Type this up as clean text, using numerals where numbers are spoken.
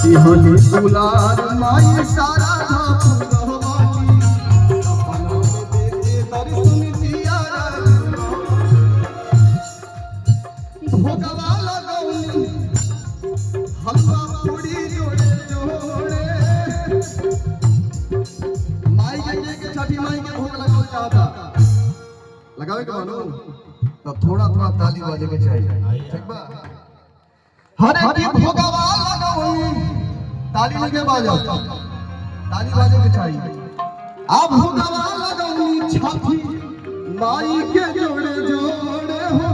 इहनी दुलार माई सारा फुलवानी सपना में देखे दर्शन जिया भोगवा लगौनी हलवा पूरी जोड़े जोड़े माई के छठी माई के भोग लगाओ चाहता लगावे के मानो तो थोड़ा थोड़ा ताली बजे के चाहिए ठीक बा हरे की भोगवा लगौनी ताली लगे बाजा ताली बाजे के चाहिए अब भोगवा लगौनी छठी माई के जोड़े जोड़े हो